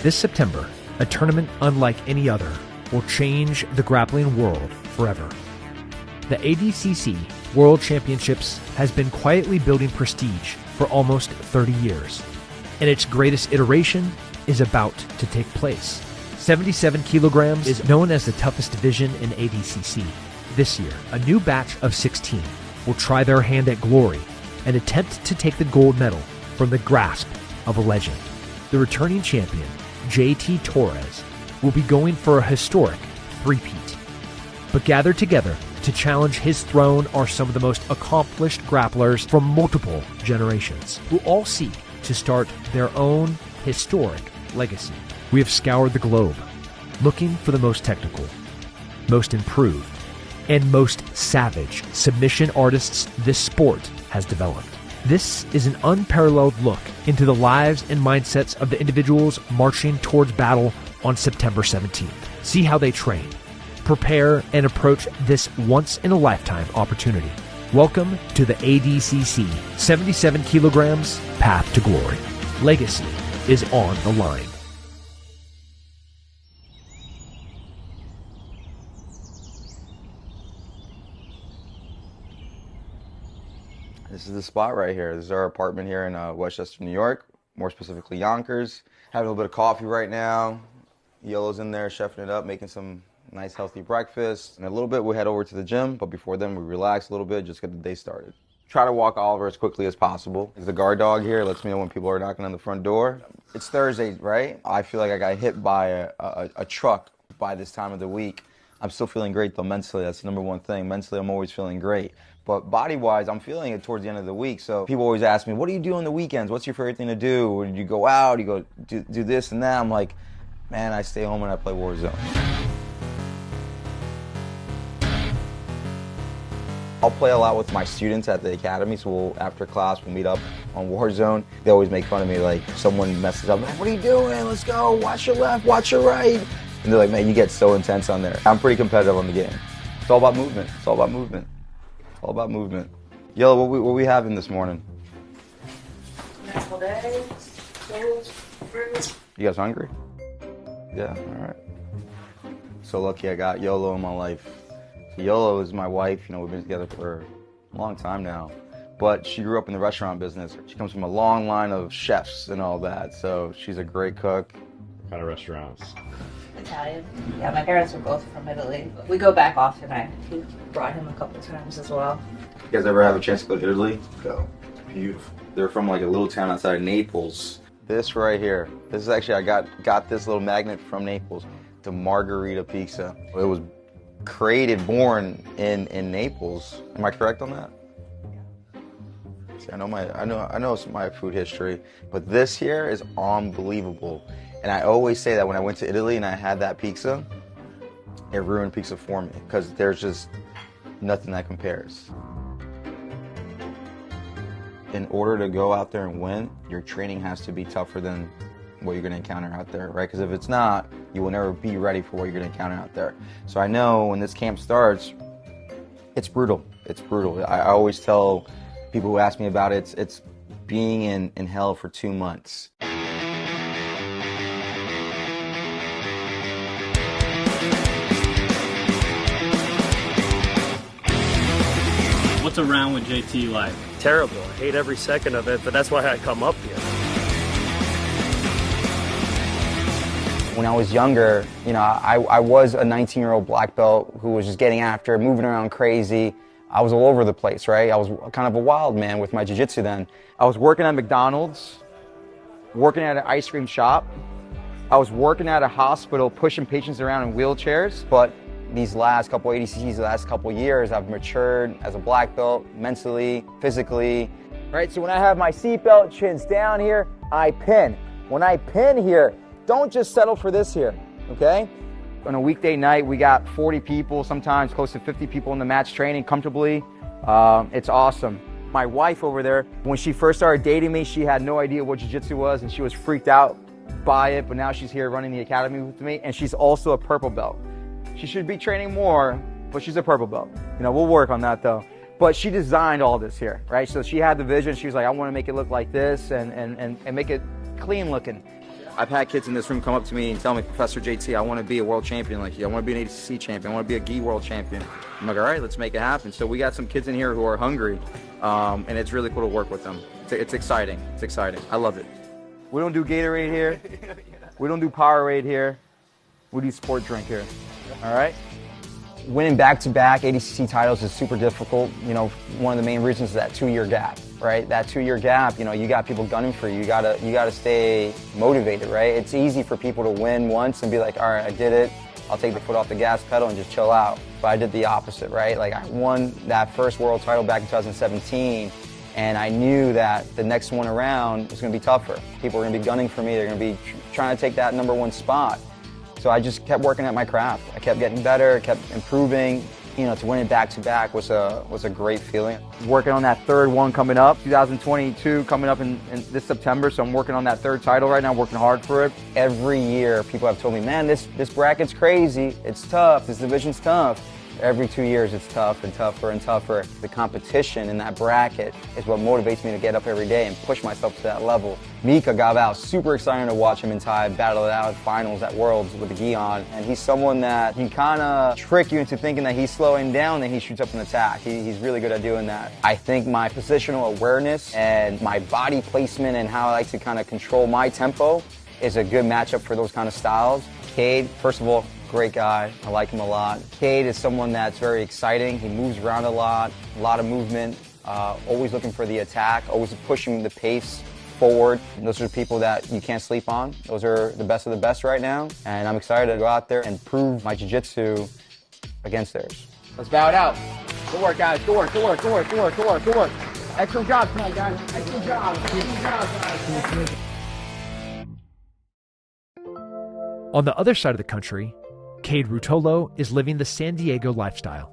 This September, a tournament unlike any other will change the grappling world forever. The ADCC World Championships has been quietly building prestige for almost 30 years, and its greatest iteration is about to take place. 77 kilograms is known as the toughest division in ADCC. This year, a new batch of 16 will try their hand at glory and attempt to take the gold medal from the grasp of a legend. The returning champion, JT Torres, will be going for a historic three-peat. But gathered together to challenge his throne are some of the most accomplished grapplers from multiple generations, who all seek to start their own historic legacy. We have scoured the globe, looking for the most technical, most improved, and most savage submission artists this sport has developed. This is an unparalleled look into the lives and mindsets of the individuals marching towards battle on September 17th. See how they train, prepare, and approach this once-in-a-lifetime opportunity. Welcome to the ADCC 77 kilograms Path to Glory. Legacy is on the line. This is the spot right here. This is our apartment here in Westchester, New York, more specifically Yonkers. Having a little bit of coffee right now. Yellow's in there, chefing it up, making some nice healthy breakfast. In a little bit, we'll head over to the gym, but before then, we relax a little bit, just get the day started. Try to walk Oliver as quickly as possible. The guard dog here lets me know when people are knocking on the front door. It's Thursday, right? I feel like I got hit by a truck by this time of the week. I'm still feeling great though mentally. That's the number one thing. Mentally, I'm always feeling great. But body-wise, I'm feeling it towards the end of the week. So people always ask me, what do you do on the weekends? What's your favorite thing to do? Or do you go out? Do you go do this and that? I'm like, man, I stay home and I play Warzone. I'll play a lot with my students at the academy, so after class we'll meet up on Warzone. They always make fun of me, like someone messes up, like, what are you doing? Let's go, watch your left, watch your right. And they're like, man, you get so intense on there. I'm pretty competitive on the game. It's all about movement, it's all about movement. It's all about movement. Yellow, what we having this morning? Scrambled eggs, toast, fruit. You guys hungry? Yeah, all right. So lucky I got YOLO in my life. So YOLO is my wife, you know, we've been together for a long time now. But she grew up in the restaurant business. She comes from a long line of chefs and all that, so she's a great cook. What kind of restaurants? Italian. Yeah, my parents were both from Italy. We go back often. I brought him a couple times as well. You guys ever have a chance to go to Italy? Go. It's beautiful. They're from like a little town outside of Naples. This right here. This is actually, I got this little magnet from Naples. The margarita pizza. It was born in Naples. Am I correct on that? See, I know some of my food history, but this here is unbelievable. And I always say that when I went to Italy and I had that pizza, it ruined pizza for me because there's just nothing that compares. In order to go out there and win, your training has to be tougher than what you're going to encounter out there, right? Because if it's not, you will never be ready for what you're going to encounter out there. So I know when this camp starts, it's brutal. It's brutal. I always tell people who ask me about it, it's being in hell for 2 months. What's a round with JT like? Terrible. I hate every second of it, but that's why I come up here. When I was younger, you know, I was a 19-year-old black belt who was just getting after it, moving around crazy. I was all over the place, right? I was kind of a wild man with my jiu-jitsu then. I was working at McDonald's, working at an ice cream shop. I was working at a hospital, pushing patients around in wheelchairs, but these last couple ADCCs, the last couple years, I've matured as a black belt, mentally, physically. Right, so when I have my seatbelt, chins down here, I pin. When I pin here, don't just settle for this here, okay? On a weekday night, we got 40 people, sometimes close to 50 people in the match training comfortably. It's awesome. My wife over there, when she first started dating me, she had no idea what jiu-jitsu was and she was freaked out by it, but now she's here running the academy with me, and she's also a purple belt. She should be training more, but she's a purple belt. You know, we'll work on that though. But she designed all this here, right? So she had the vision. She was like, I want to make it look like this and make it clean looking. I've had kids in this room come up to me and tell me, Professor JT, I want to be a world champion like you. I want to be an ADCC champion. I want to be a gi world champion. I'm like, all right, let's make it happen. So we got some kids in here who are hungry, and it's really cool to work with them. It's exciting. It's exciting. I love it. We don't do Gatorade here. We don't do Powerade here. We do sport drink here. All right? Winning back-to-back ADCC titles is super difficult. You know, one of the main reasons is that 2-year gap, right? That 2-year gap, you know, you got people gunning for you. You gotta stay motivated, right? It's easy for people to win once and be like, all right, I did it. I'll take the foot off the gas pedal and just chill out. But I did the opposite, right? Like, I won that first world title back in 2017, and I knew that the next one around was gonna be tougher. People were gonna be gunning for me. They're gonna be trying to take that #1 spot. So I just kept working at my craft. I kept getting better, kept improving. You know, to win it back-to-back was a great feeling. Working on that third one coming up, 2022 coming up in this September, so I'm working on that third title right now, working hard for it. Every year, people have told me, man, this bracket's crazy, it's tough, this division's tough. Every 2 years, it's tough and tougher and tougher. The competition in that bracket is what motivates me to get up every day and push myself to that level. Mika Gavao, super exciting to watch him in Thai battle it out at finals at Worlds with the gi on. And he's someone that can kind of trick you into thinking that he's slowing down and he shoots up an attack. He's really good at doing that. I think my positional awareness and my body placement and how I like to kind of control my tempo is a good matchup for those kind of styles. Kade, first of all, great guy. I like him a lot. Kade is someone that's very exciting. He moves around a lot of movement, always looking for the attack, always pushing the pace forward. And those are the people that you can't sleep on. Those are the best of the best right now. And I'm excited to go out there and prove my jiu-jitsu against theirs. Let's bow it out. Good work, guys. Good work, good work, good work, good work, good work, good work. Excellent job tonight, guys. Excellent job. Excellent job, guys. On the other side of the country, Kade Ruotolo is living the San Diego lifestyle.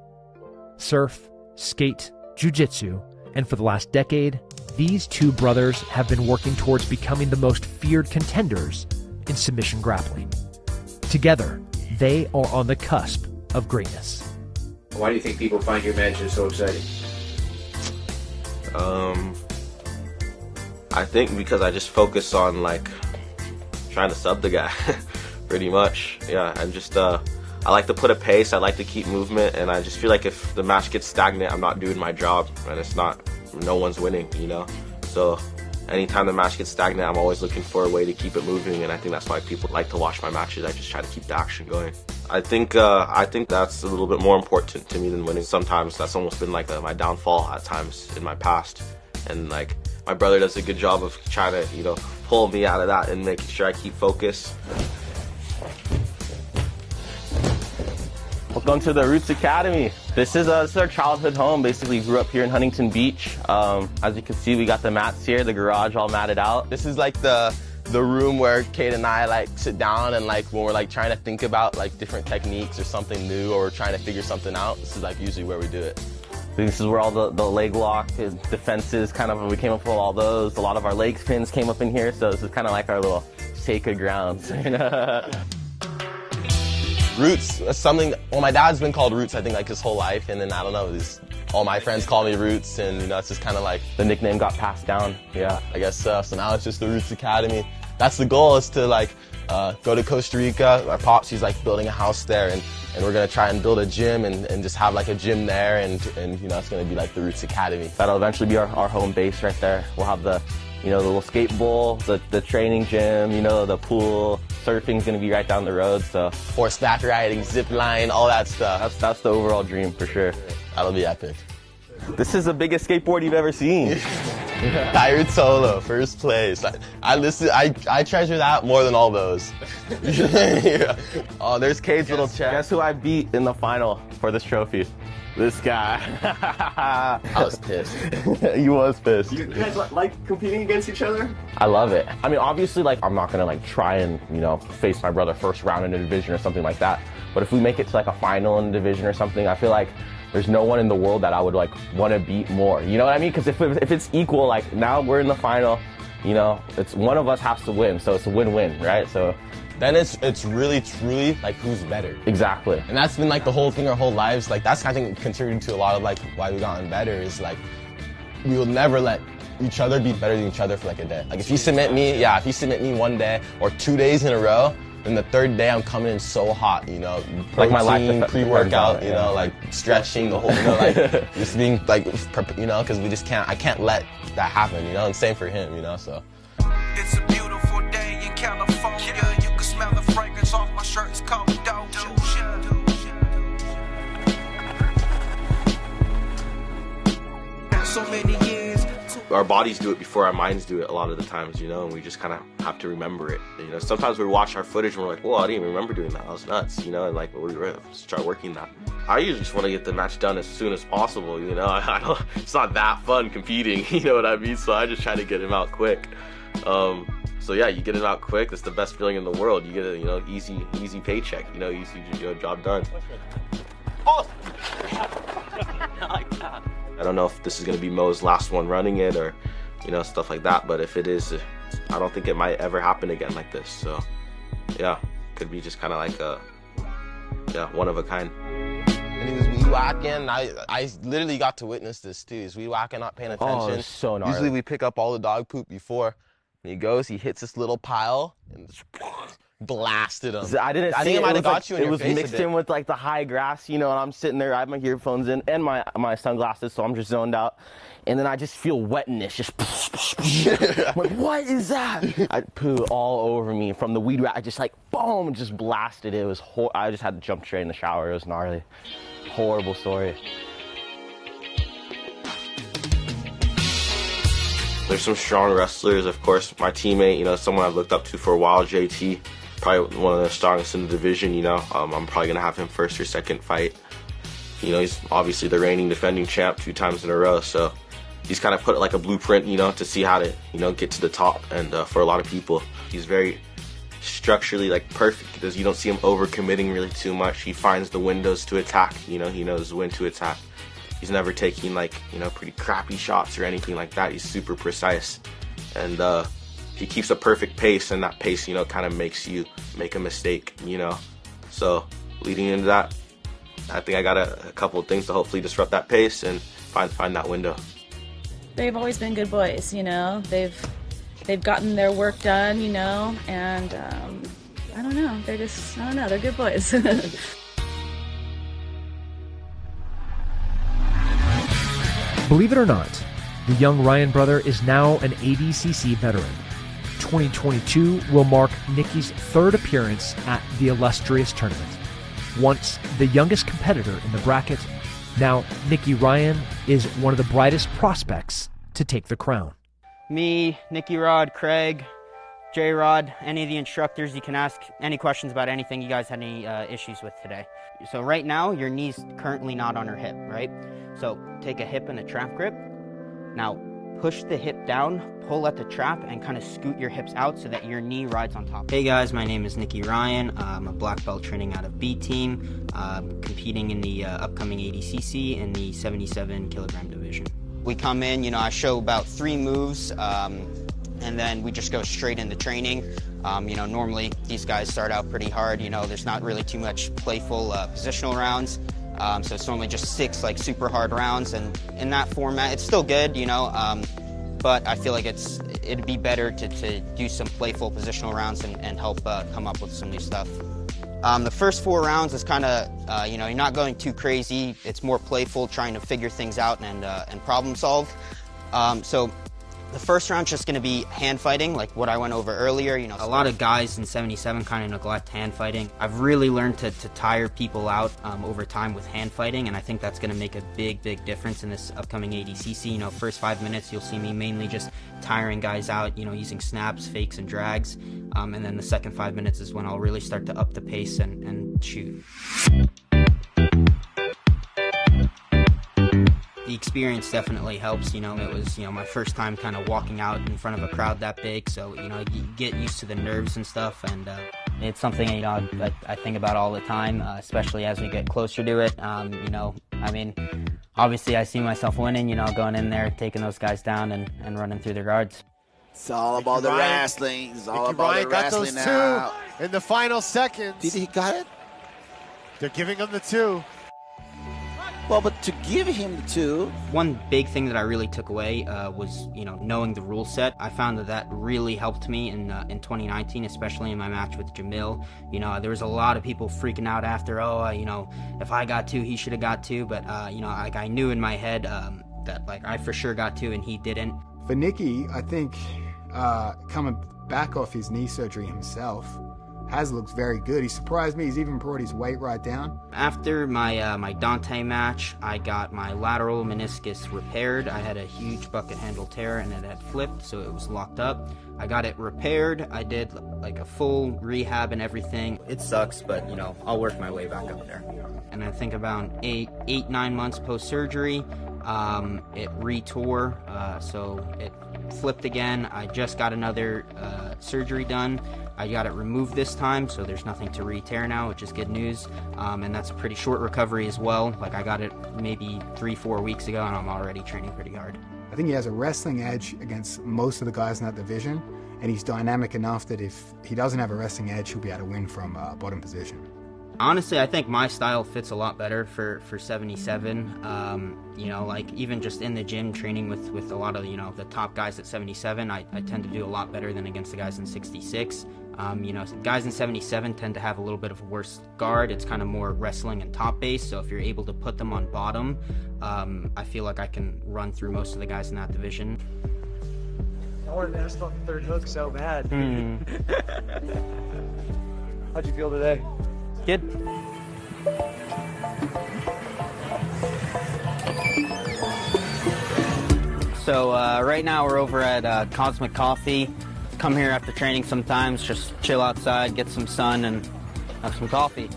Surf, skate, jiu-jitsu, and for the last decade, these two brothers have been working towards becoming the most feared contenders in submission grappling. Together, they are on the cusp of greatness. Why do you think people find your matches so exciting? I think because I just focus on like trying to sub the guy. Pretty much, yeah. I'm just, I like to put a pace, I like to keep movement, and I just feel like if the match gets stagnant, I'm not doing my job, and it's not, no one's winning, you know? So, anytime the match gets stagnant, I'm always looking for a way to keep it moving, and I think that's why people like to watch my matches. I just try to keep the action going. I think that's a little bit more important to me than winning. Sometimes that's almost been like my downfall at times in my past, and like, my brother does a good job of trying to, you know, pull me out of that and making sure I keep focused. Welcome to the Roots Academy. This is our childhood home. Basically grew up here in Huntington Beach. As you can see, we got the mats here, the garage all matted out. This is like the room where Kade and I like sit down and like when we're like trying to think about like different techniques or something new or we're trying to figure something out. This is like usually where we do it. This is where all the leg lock defenses kind of, we came up with all those. A lot of our leg spins came up in here, so this is kind of like our little sacred grounds. Roots, that's something, well, my dad's been called Roots, I think, like his whole life, and then, I don't know, all my friends call me Roots, and, you know, it's just kind of like, the nickname got passed down, yeah. I guess, so now it's just the Roots Academy. That's the goal, is to, like, go to Costa Rica. My pops, he's, like, building a house there, and we're gonna try and build a gym, and just have, like, a gym there, and you know, it's gonna be, like, the Roots Academy. That'll eventually be our home base right there. We'll have the, you know, the little skate bowl, the training gym, you know, the pool. Surfing's gonna be right down the road, so. Horseback riding, zip line, all that stuff. That's the overall dream for sure. That'll be epic. This is the biggest skateboard you've ever seen. Kade Ruotolo, first place. I treasure that more than all those. Yeah. Oh, there's Kade's little chest. Guess who I beat in the final for this trophy? This guy. I was pissed. He was pissed. You guys like competing against each other? I love it. I mean, obviously, like, I'm not gonna like try and, you know, face my brother first round in a division or something like that. But if we make it to like a final in a division or something, I feel like there's no one in the world that I would like want to beat more. You know what I mean? Because if it's equal, like now we're in the final, you know, it's one of us has to win, so it's a win-win, right? So. Then it's really, truly, like, who's better. Exactly. And that's been, like, the whole thing our whole lives. Like, that's, I think, contributing to a lot of, like, why we've gotten better is, like, we will never let each other be better than each other for like a day. Like if you submit me, if you submit me one day or 2 days in a row, then the third day I'm coming in so hot, you know, like my life pre-workout, you know, like stretching the whole, you know, like just being like, you know, because I can't let that happen, you know, and same for him, you know, so. It's a beautiful day in California. You can smell the fragrance off my shirt. It's called Doja. So many years. Our bodies do it before our minds do it a lot of the times, you know, and we just kind of have to remember it. You know, sometimes we watch our footage and we're like, whoa, I didn't even remember doing that. That was nuts, you know, and like we start working that. I usually just want to get the match done as soon as possible, you know. I don't, it's not that fun competing, you know what I mean? So I just try to get him out quick. So yeah, you get it out quick. That's the best feeling in the world. You get a, you know, easy paycheck, you know, easy, you know, job done. Oh! I don't know if this is going to be Mo's last one running it or, you know, stuff like that. But if it is, I don't think it might ever happen again like this. So, yeah, could be just kind of like a, one of a kind. And he was weed whacking. I literally got to witness this too. He's weed whacking, not paying attention. Oh, so gnarly. Usually we pick up all the dog poop before. And he goes, he hits this little pile and blasted him. I didn't see think it might have got you in it your was face mixed a bit. in with like the high grass, you know, and I'm sitting there, I have my earphones in and my sunglasses, so I'm just zoned out. And then I just feel wetness, just I'm like, what is that? I poo all over me from the weed whack. I just like, boom, just blasted it. It was I just had to jump straight in the shower. It was gnarly. Horrible story. There's some strong wrestlers, of course. My teammate, you know, someone I've looked up to for a while, JT, probably one of the strongest in the division, you know. I'm probably gonna have him first or second fight. You know, he's obviously the reigning defending champ 2 times in a row, so he's kind of put like a blueprint, you know, to see how to, you know, get to the top. And for a lot of people, he's very structurally like perfect because you don't see him overcommitting really too much. He finds the windows to attack, you know, he knows when to attack. He's never taking like, you know, pretty crappy shots or anything like that. He's super precise. And he keeps a perfect pace, and that pace, you know, kind of makes you make a mistake, you know. So leading into that, I think I got a couple of things to hopefully disrupt that pace and find that window. They've always been good boys, you know. They've gotten their work done, you know, and I don't know. They're just, I don't know, they're good boys. Believe it or not, the young Ryan brother is now an ADCC veteran. 2022 will mark Nicky's 3rd appearance at the illustrious tournament. Once the youngest competitor in the bracket, now Nikki Ryan is one of the brightest prospects to take the crown. Me, Nicky Rod, Craig, J-Rod, any of the instructors, you can ask any questions about anything you guys had any issues with today. So right now, your knee's currently not on her hip, right? So take a hip and a trap grip. Now push the hip down, pull at the trap, and kind of scoot your hips out so that your knee rides on top. Hey guys, my name is Nicky Ryan. I'm a black belt training out of B team, competing in the upcoming ADCC in the 77 kilogram division. We come in, you know, I show about 3 moves, and then we just go straight into training. You know, normally these guys start out pretty hard. You know, there's not really too much playful positional rounds. So it's normally just 6 like super hard rounds, and in that format, it's still good, you know. But I feel like it'd be better to do some playful positional rounds and help come up with some new stuff. The first 4 rounds is kind of, you know, you're not going too crazy. It's more playful, trying to figure things out and problem solve. So the first round's just going to be hand fighting, like what I went over earlier. You know, a lot of guys in 77 kind of neglect hand fighting. I've really learned to tire people out over time with hand fighting, and I think that's going to make a big difference in this upcoming ADCC. You know, first 5 minutes you'll see me mainly just tiring guys out, you know, using snaps, fakes, and drags. And then the second 5 minutes is when I'll really start to up the pace and shoot. The experience definitely helps, you know. It was, you know, my first time kind of walking out in front of a crowd that big, so, you know, you get used to the nerves and stuff, and it's something, you know, I think about all the time, especially as we get closer to it. You know, I mean, obviously I see myself winning, you know, going in there, taking those guys down and running through their guards. It's all about the wrestling. It's all about the wrestling now. Got those 2 in the final seconds. Did he got it? They're giving him the 2. Well, but to give him the 2. One big thing that I really took away was, knowing the rule set. I found that really helped me in 2019, especially in my match with Jamil. There was a lot of people freaking out after, if I got 2, he should have got 2. But, I knew in my head that, I for sure got 2 and he didn't. For Nicky, I think coming back off his knee surgery himself, has looked very good. He surprised me. He's even brought his weight right down. After my Dante match, I got my lateral meniscus repaired. I had a huge bucket handle tear and it had flipped, so it was locked up. I got it repaired. I did a full rehab and everything. It sucks, but I'll work my way back up there. And I think about 8-9 months post-surgery, it re-tore, so it flipped again. I just got another surgery done. I got it removed this time, so there's nothing to re-tear now, which is good news. And that's a pretty short recovery as well. I got it maybe 3-4 weeks ago, and I'm already training pretty hard. I think he has a wrestling edge against most of the guys in that division, and he's dynamic enough that if he doesn't have a wrestling edge, he'll be able to win from bottom position. Honestly, I think my style fits a lot better for 77. Even just in the gym training with a lot of, the top guys at 77, I tend to do a lot better than against the guys in 66. Guys in 77 tend to have a little bit of a worse guard. It's kind of more wrestling and top base, so if you're able to put them on bottom, I feel like I can run through most of the guys in that division. I wanted to ask about the third hook so bad. How'd you feel today? Good. So right now we're over at Cosmic Coffee. Come here after training sometimes, just chill outside, get some sun, and have some coffee.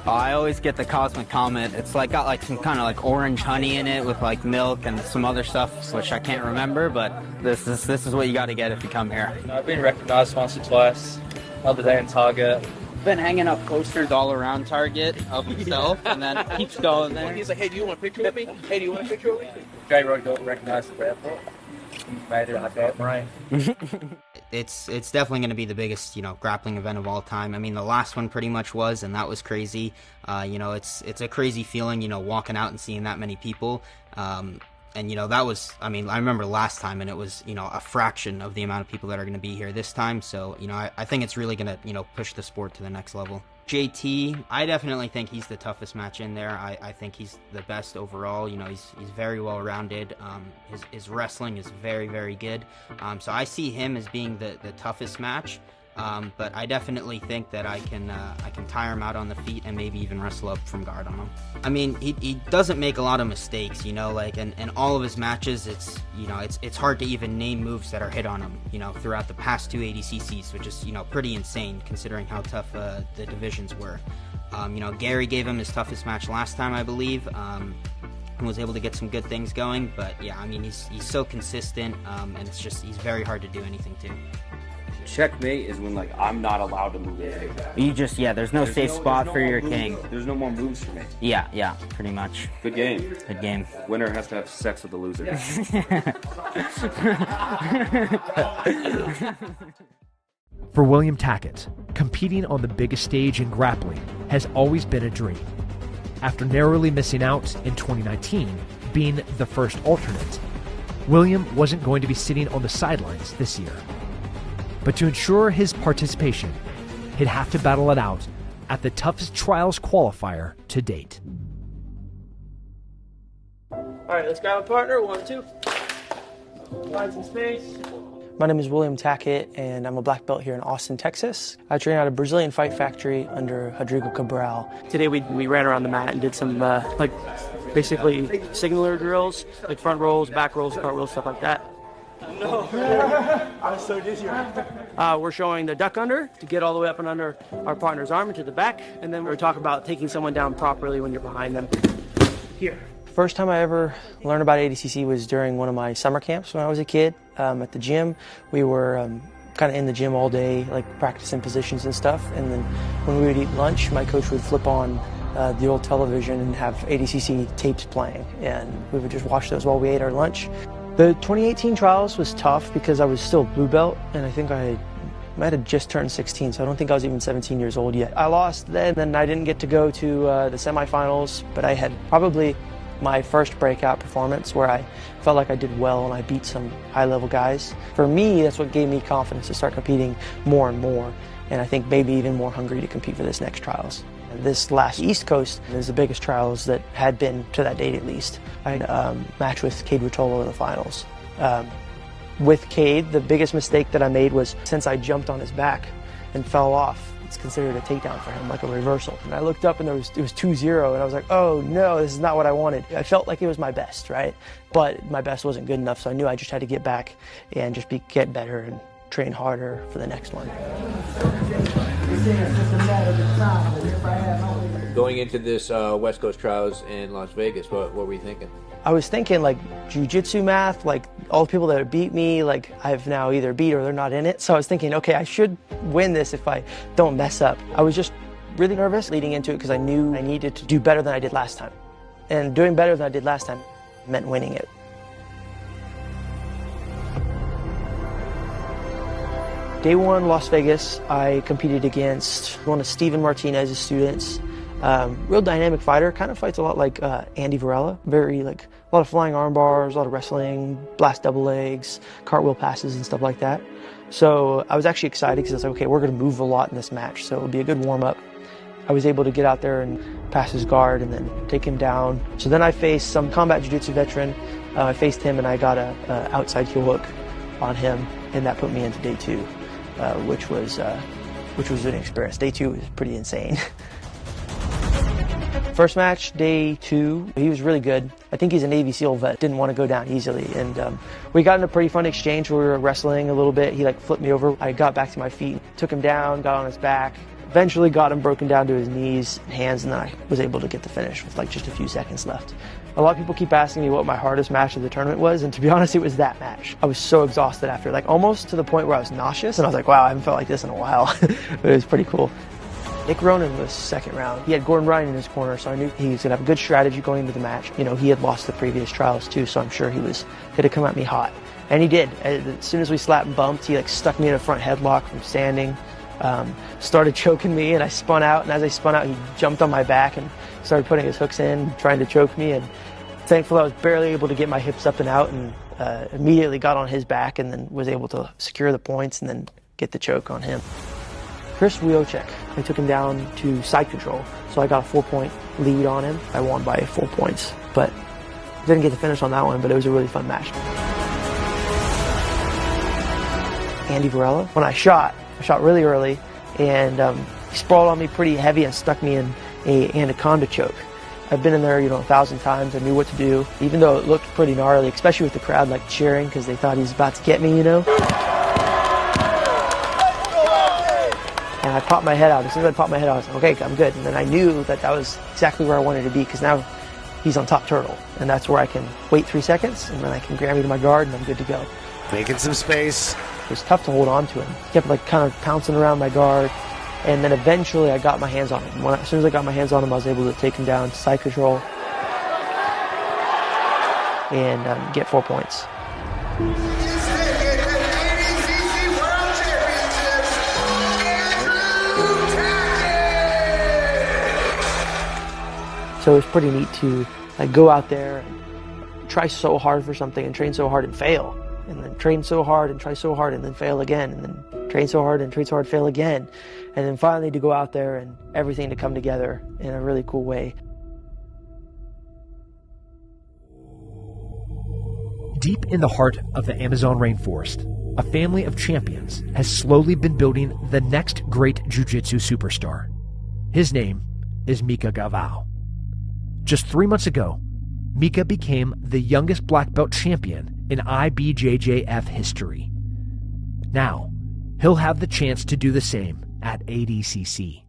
I always get the Cosmic Comet. It's got some kind of orange honey in it with milk and some other stuff, which I can't remember, but this is what you got to get if you come here. I've been recognized once or twice. Other day in Target. Been hanging up posters all around Target of himself, and then keeps going there. He's like, hey, do you want a picture with me? Hey, do you want a picture with me? J-Rod got recognized at the airport. Made it like that, right? It's definitely going to be the biggest, grappling event of all time. I mean, the last one pretty much was, and that was crazy. It's a crazy feeling, walking out and seeing that many people. And, that was, I remember last time, and it was, a fraction of the amount of people that are going to be here this time. So, I think it's really going to, push the sport to the next level. JT, I definitely think he's the toughest match in there. I think he's the best overall. He's very well-rounded. His wrestling is very, very good. So I see him as being the toughest match. But I definitely think that I can tire him out on the feet and maybe even wrestle up from guard on him. I mean, he doesn't make a lot of mistakes, and all of his matches, it's hard to even name moves that are hit on him, throughout the past 2 ADCCs, which is, pretty insane considering how tough the divisions were. Gary gave him his toughest match last time, I believe, and was able to get some good things going, but yeah, he's so consistent, and it's just, he's very hard to do anything to. Checkmate is when I'm not allowed to move in. You just, there's no safe spot for your king. There's no more moves for me. Yeah, pretty much. Good game. Good game. Winner has to have sex with the loser. For William Tackett, competing on the biggest stage in grappling has always been a dream. After narrowly missing out in 2019, being the first alternate, William wasn't going to be sitting on the sidelines this year. But to ensure his participation, he'd have to battle it out at the toughest trials qualifier to date. All right, let's grab a partner. 1, 2. Find some space. My name is William Tackett, and I'm a black belt here in Austin, Texas. I train at a Brazilian Fight Factory under Rodrigo Cabral. Today we ran around the mat and did some basically signaler drills, like front rolls, back rolls, cartwheels, stuff like that. No. I'm so dizzy. We're showing the duck under to get all the way up and under our partner's arm into the back, and then we're talking about taking someone down properly when you're behind them. Here. First time I ever learned about ADCC was during one of my summer camps when I was a kid at the gym. We were kind of in the gym all day, practicing positions and stuff, and then when we would eat lunch, my coach would flip on the old television and have ADCC tapes playing, and we would just watch those while we ate our lunch. The 2018 trials was tough because I was still blue belt, and I think I had I might have just turned 16, so I don't think I was even 17 years old yet. I lost then I didn't get to go to the semifinals, but I had probably my first breakout performance where I felt like I did well and I beat some high-level guys. For me, that's what gave me confidence to start competing more and more, and I think maybe even more hungry to compete for this next trials. This last East Coast is the biggest trials that had been to that date at least. I had a match with Kade Ruotolo in the finals. With Kade, the biggest mistake that I made was since I jumped on his back and fell off, it's considered a takedown for him, like a reversal. And I looked up and it was 2-0, and I was like, oh no, this is not what I wanted. I felt like it was my best, right? But my best wasn't good enough, so I knew I just had to get back and just get better and train harder for the next one. Going into this West Coast trials in Las Vegas, what were you thinking? I was thinking like jiu-jitsu math, like all the people that have beat me, like I've now either beat or they're not in it. So I was thinking, okay, I should win this if I don't mess up. I was just really nervous leading into it because I knew I needed to do better than I did last time. And doing better than I did last time meant winning it. Day one, Las Vegas, I competed against one of Steven Martinez's students. Real dynamic fighter, kind of fights a lot like Andy Varela. Very like a lot of flying arm bars, a lot of wrestling, blast double legs, cartwheel passes and stuff like that. So I was actually excited because I was like, okay, we're going to move a lot in this match, so it'll be a good warm up. I was able to get out there and pass his guard and then take him down. So then I faced some combat jiu-jitsu veteran. I faced him and I got a outside heel hook on him, and that put me into day two, which was an experience. Day two was pretty insane. First match, day two, he was really good. I think he's a Navy SEAL vet, didn't want to go down easily. And we got in a pretty fun exchange where we were wrestling a little bit. He like flipped me over. I got back to my feet, took him down, got on his back. Eventually got him broken down to his knees and hands, and then I was able to get the finish with like just a few seconds left. A lot of people keep asking me what my hardest match of the tournament was, and to be honest, it was that match. I was so exhausted after, like almost to the point where I was nauseous, and I was like, wow, I haven't felt like this in a while. But it was pretty cool. Nick Ronan was second round. He had Gordon Ryan in his corner, so I knew he was going to have a good strategy going into the match. You know, he had lost the previous trials too, so I'm sure he was going to come at me hot. And he did. As soon as we slapped and bumped, he like stuck me in a front headlock from standing, started choking me, and I spun out, and as I spun out, he jumped on my back and started putting his hooks in, trying to choke me, and thankfully I was barely able to get my hips up and out, and immediately got on his back and then was able to secure the points and then get the choke on him. Chris Wojciech, I took him down to side control, so I got a 4-point lead on him. I won by 4 points, but didn't get to finish on that one, but it was a really fun match. Andy Varela, when I shot really early, and he sprawled on me pretty heavy and stuck me in a anaconda choke. I've been in there, 1,000 times. I knew what to do, even though it looked pretty gnarly, especially with the crowd like cheering because they thought he was about to get me, And I popped my head out. As soon as I popped my head out, I was like, okay, I'm good. And then I knew that was exactly where I wanted to be, because now he's on top turtle, and that's where I can wait 3 seconds, and then I can grab me to my guard, and I'm good to go. Making some space. It was tough to hold on to him. He kept like kind of pouncing around my guard, and then eventually I got my hands on him. As soon as I got my hands on him, I was able to take him down to side control and get 4 points. So it was pretty neat to like go out there and try so hard for something and train so hard and fail, and then train so hard and try so hard and then fail again, and then train so hard and fail again, and then finally to go out there and everything to come together in a really cool way. Deep in the heart of the Amazon rainforest, a family of champions has slowly been building the next great jiu-jitsu superstar. His name is Mika Gavao. Just 3 months ago, Mika became the youngest black belt champion in IBJJF history. Now, he'll have the chance to do the same at ADCC.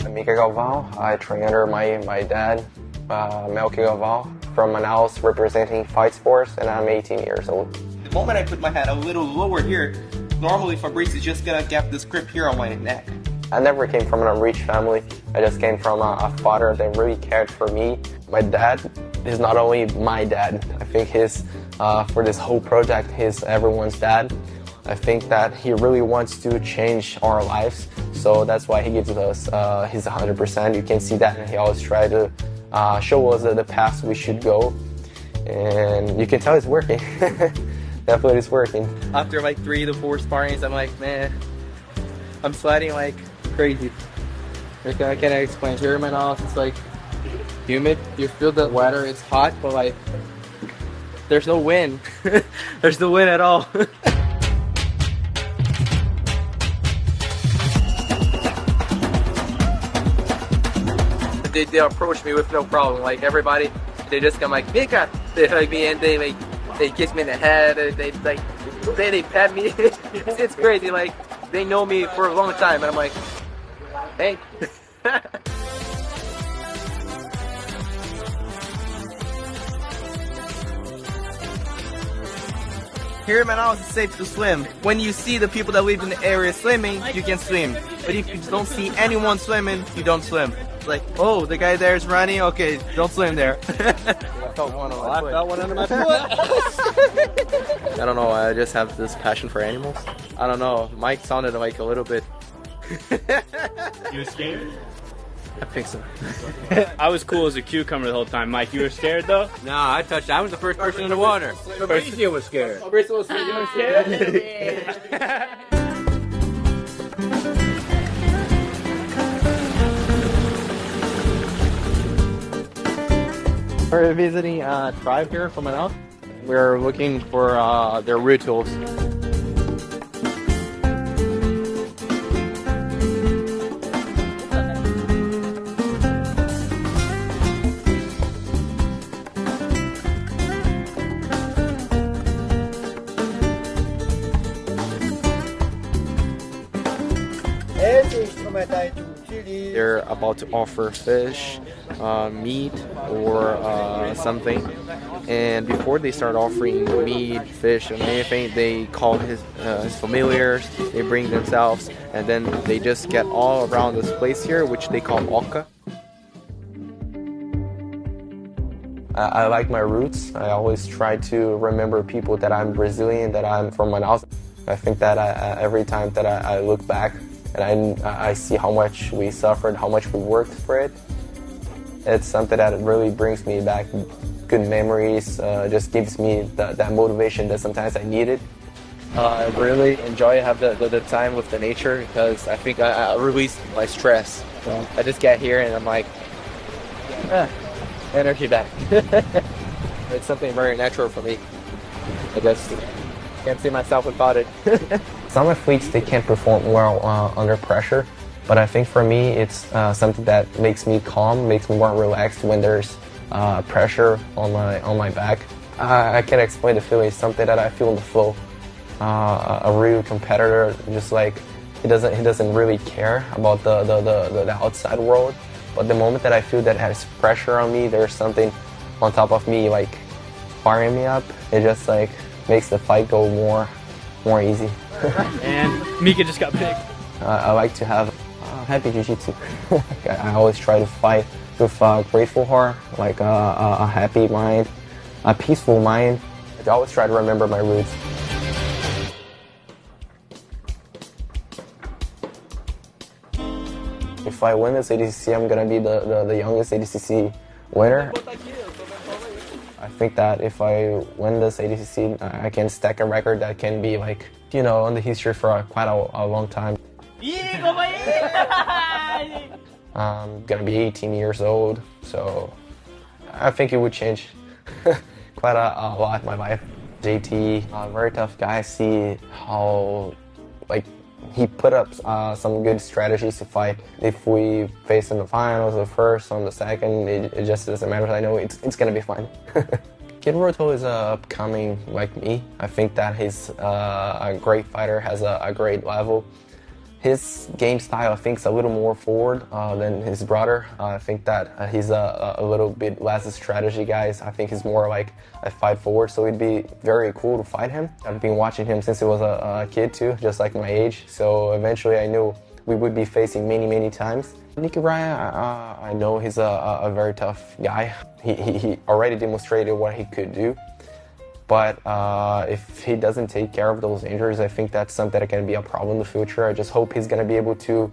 I'm Mica Galvao. I train under my dad, Mica Galvao, from Manaus, representing Fight Sports, and I'm 18 years old. The moment I put my head a little lower here, normally Fabrice is just gonna get this grip here on my neck. I never came from an unreached family. I just came from a father that really cared for me. My dad is not only my dad. I think he's, for this whole project, he's everyone's dad. I think that he really wants to change our lives, so that's why he gives us his 100%. You can see that, and he always tries to show us the path we should go, and you can tell it's working. Definitely it's working. After like 3 to 4 sparrings, I'm like, man, I'm sweating like crazy. Like, I can't explain. Here in my house, it's like humid. You feel the weather, it's hot, but like there's no wind. There's no wind at all. They approach me with no problem. Like everybody, they just come like Mika. They hug me and they kiss me in the head. They pet me. It's crazy. Like they know me for a long time, and I'm like, hey. Here in Manaus, it's safe to swim. When you see the people that live in the area swimming, you can swim. But if you don't see anyone swimming, you don't swim. It's like, oh, the guy there is running. Okay, don't swim there. I felt one on my foot. I felt one under my foot. I don't know. I just have this passion for animals. I don't know. Mike sounded like a little bit. You were scared? I think so. I was cool as a cucumber the whole time. Mike, you were scared though? No, I touched. I was the first person in the water. Fabricio was scared. Fabricio was scared. You were scared? We're visiting a tribe here from Manaus. We're looking for their rituals. They're about to offer fish, meat, or something. And before they start offering meat, fish, and anything, they call his familiars, they bring themselves, and then they just get all around this place here, which they call oca. I like my roots. I always try to remember people that I'm Brazilian, that I'm from Manaus. I think that every time that I look back, and I see how much we suffered, how much we worked for it. It's something that really brings me back good memories, just gives me that motivation that sometimes I needed. I really enjoy having the time with the nature because I think I release my stress. So I just get here and I'm like, energy back. It's something very natural for me. I just can't see myself without it. Some athletes, they can't perform well under pressure, but I think for me it's something that makes me calm, makes me more relaxed when there's pressure on my back. I can't explain the feeling. It's something that I feel in the flow. A real competitor, just like he doesn't really care about the outside world, but the moment that I feel that has pressure on me, there's something on top of me like firing me up. It just like makes the fight go more easy. And Mika just got picked. I like to have happy jiu-jitsu. I always try to fight with a grateful heart, like a happy mind, a peaceful mind. I always try to remember my roots. If I win this ADCC, I'm gonna be the youngest ADCC winner. I think that if I win this ADCC, I can stack a record that can be like, you know, in the history for quite a long time. I'm gonna be 18 years old, so I think it would change quite a lot in my life. JT, a very tough guy. I see how like he put up some good strategies to fight. If we face in the finals, the first, on the second, it just doesn't matter. I know it's gonna be fine. Kade Ruotolo is upcoming like me. I think that he's a great fighter, has a great level. His game style, I think, is a little more forward than his brother. I think that he's a little bit less strategy guys. I think he's more like a fight forward, so it'd be very cool to fight him. I've been watching him since he was a kid too, just like my age. So eventually I knew we would be facing many times. Nikki Ryan, I know he's a very tough guy. He already demonstrated what he could do. But if he doesn't take care of those injuries, I think that's something that can be a problem in the future. I just hope he's going to be able to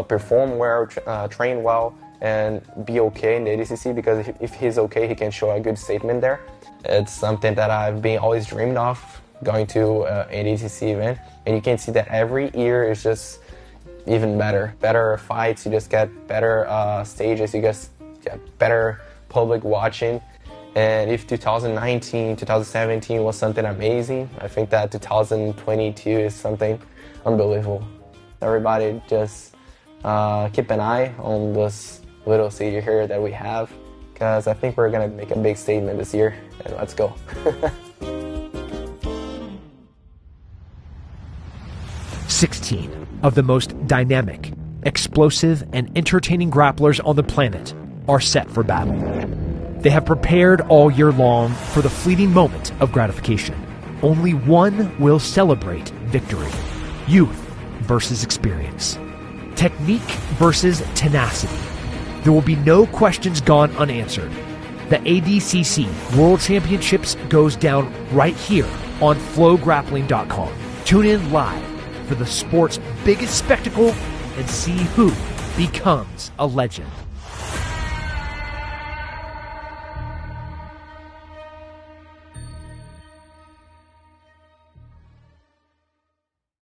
perform well, train well, and be okay in the ADCC, because if he's okay, he can show a good statement there. It's something that I've been always dreamed of, going to an ADCC event, and you can see that every year is just even better. Better fights, you just get better stages, you just get better public watching. And if 2019, 2017 was something amazing, I think that 2022 is something unbelievable. Everybody just keep an eye on this little city here that we have, because I think we're going to make a big statement this year, and let's go. 16 of the most dynamic, explosive, and entertaining grapplers on the planet are set for battle. They have prepared all year long for the fleeting moment of gratification. Only one will celebrate victory. Youth versus experience. Technique versus tenacity. There will be no questions gone unanswered. The ADCC World Championships goes down right here on FloGrappling.com. Tune in live for the sport's biggest spectacle and see who becomes a legend.